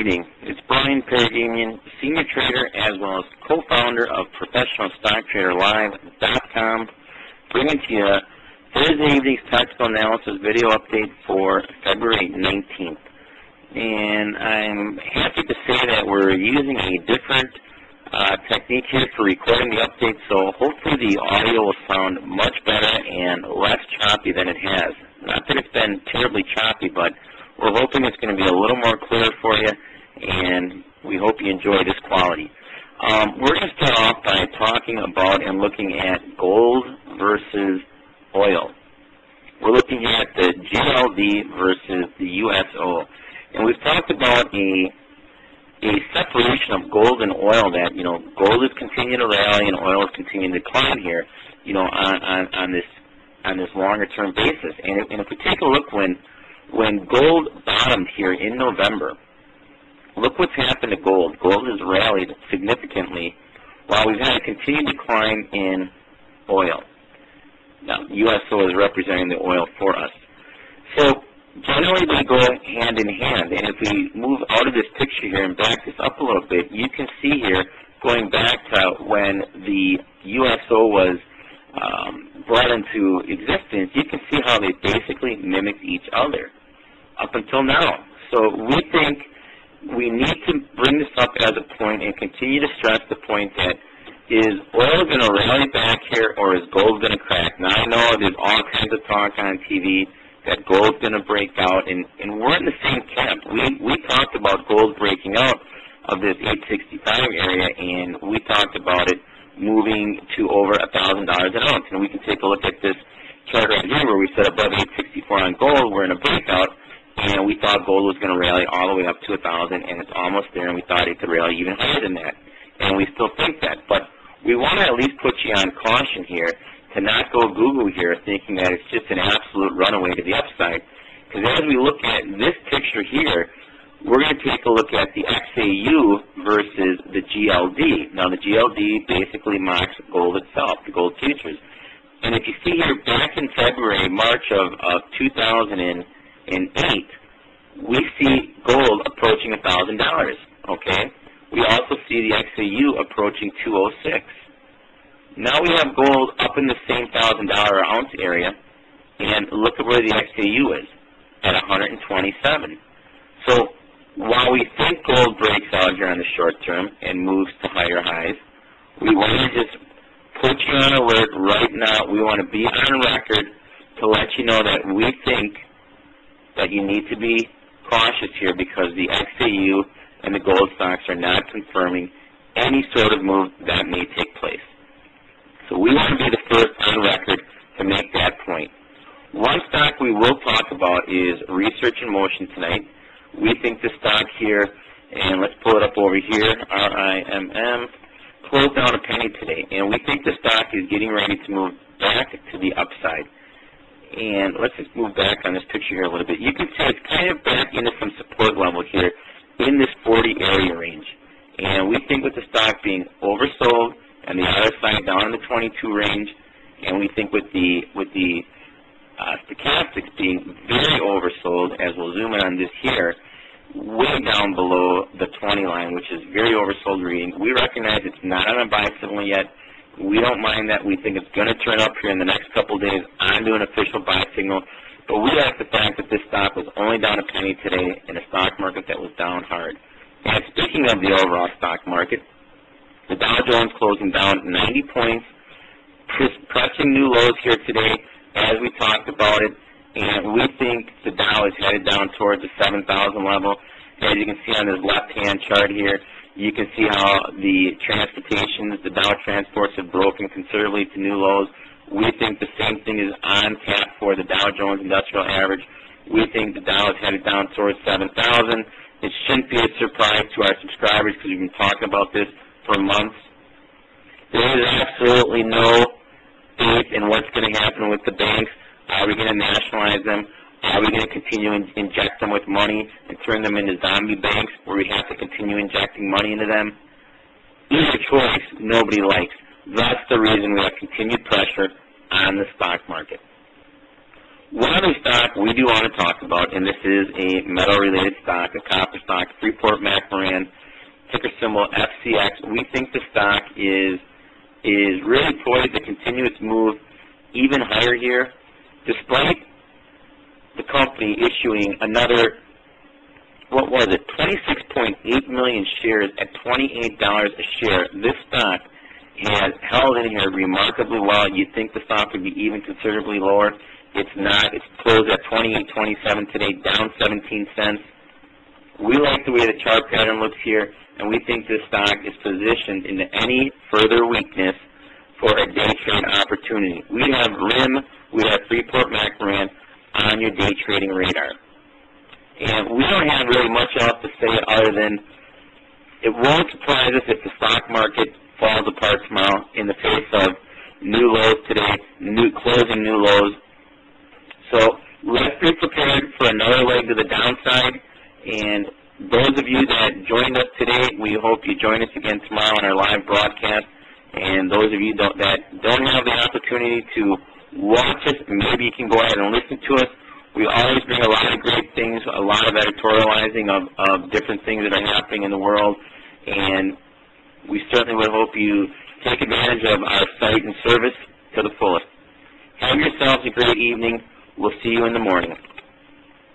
evening. It's Brian Paragamian, Senior Trader as well as co-founder of ProfessionalStockTraderLive.com, bringing to you Thursday evening's tactical analysis video update for February 19th. And I'm happy to say that we're using a different technique here for recording the update, so hopefully the audio will sound much better and less choppy than it has. Not that it's been terribly choppy, but we're hoping it's going to be a little more clear for you, and we hope you enjoy this quality. We're going to start off by talking about and looking at gold versus oil. We're looking at the GLD versus the USO. And we've talked about a separation of gold and oil, that, you know, gold is continuing to rally and oil is continuing to decline here, you know, on this longer term basis. And if we take a look when gold bottomed here in November, look what's happened to gold. Gold has rallied significantly while we've had a continued decline in oil. Now, USO is representing the oil for us. So generally they go hand in hand, and if we move out of this picture here and back this up a little bit, you can see here, going back to when the USO was brought into existence, you can see how they basically mimicked each other up until now. So we think we need to bring this up as a point and continue to stress the point that is oil going to rally back here, or is gold going to crack? Now, I know there's all kinds of talk on TV that gold's going to break out, and we're in the same camp. We talked about gold breaking out of this 865 area, and we talked about it moving to over $1,000 an ounce. And we can take a look at this chart right here where we said above 864 on gold, we're in a breakout, and we thought gold was going to rally all the way up to 1,000, and it's almost there, and we thought it could rally even higher than that. And we still think that. But we want to at least put you on caution here to not go Google here thinking that it's just an absolute runaway to the upside. Because as we look at this picture here, we're going to take a look at the XAU versus the GLD. Now, the GLD basically mocks gold itself, the gold futures. And if you see here, back in February, March of 2008, we see gold approaching $1,000, okay? We also see the XAU approaching 206. Now we have gold up in the same $1,000 ounce area, and look at where the XAU is, at 127. So while we think gold breaks out here on the short term and moves to higher highs, we want to just put you on alert right now. We want to be on record to let you know that we think that you need to be cautious here, because the XAU and the gold stocks are not confirming any sort of move that may take place. So we want to be the first on record to make that point. One stock we will talk about is Research in Motion tonight. We think the stock here, and let's pull it up over here, RIMM, closed down a penny today. And we think the stock is getting ready to move back to the upside. And let's just move back on this picture here a little bit. You can see it's kind of back into some support level here in this 40 area range. And we think with the stock being oversold and the other side down in the 22 range, and we think with the stochastics being very oversold, as we'll zoom in on this here, way down below the 20 line, which is very oversold reading. We recognize it's not on a buy signal yet. We don't mind that. We think it's going to turn up here in the next couple of days onto an official buy signal. But we like the fact that this stock was only down a penny today in a stock market that was down hard. And speaking of the overall stock market, the Dow Jones closing down 90 points, pressing new lows here today as we talked about it. And we think the Dow is headed down towards the 7,000 level. As you can see on this left-hand chart here, you can see how the transportations, the Dow transports have broken considerably to new lows. We think the same thing is on tap for the Dow Jones Industrial Average. We think the Dow is headed down towards 7,000. It shouldn't be a surprise to our subscribers because we've been talking about this for months. There is absolutely no faith in what's going to happen with the banks. Are we going to nationalize them? Are we going to continue to inject them with money and turn them into zombie banks where we have to continue injecting money into them? Either choice nobody likes. That's the reason we have continued pressure on the stock market. One other stock we do want to talk about, and this is a metal-related stock, a copper stock, Freeport-McMoRan, ticker symbol FCX. We think the stock is really poised to continue its move even higher here, despite the company issuing another, what was it, 26.8 million shares at $28 a share. This stock has held in here remarkably well. You'd think the stock would be even considerably lower. It's not. It's closed at 28.27 today, down 17 cents. We like the way the chart pattern looks here, and we think this stock is positioned into any further weakness for a day trade opportunity. We have RIM, we have Freeport-McMoRan on your day trading radar. And we don't have really much else to say other than it won't surprise us if the stock market falls apart tomorrow in the face of new lows today, closing new lows. So let's be prepared for another leg to the downside. And those of you that joined us today, we hope you join us again tomorrow on our live broadcast. And those of you that don't have the opportunity to watch us, maybe you can go ahead and listen to us. We always bring a lot of great things, a lot of editorializing of different things that are happening in the world. And we certainly would hope you take advantage of our site and service to the fullest. Have yourselves a great evening. We'll see you in the morning.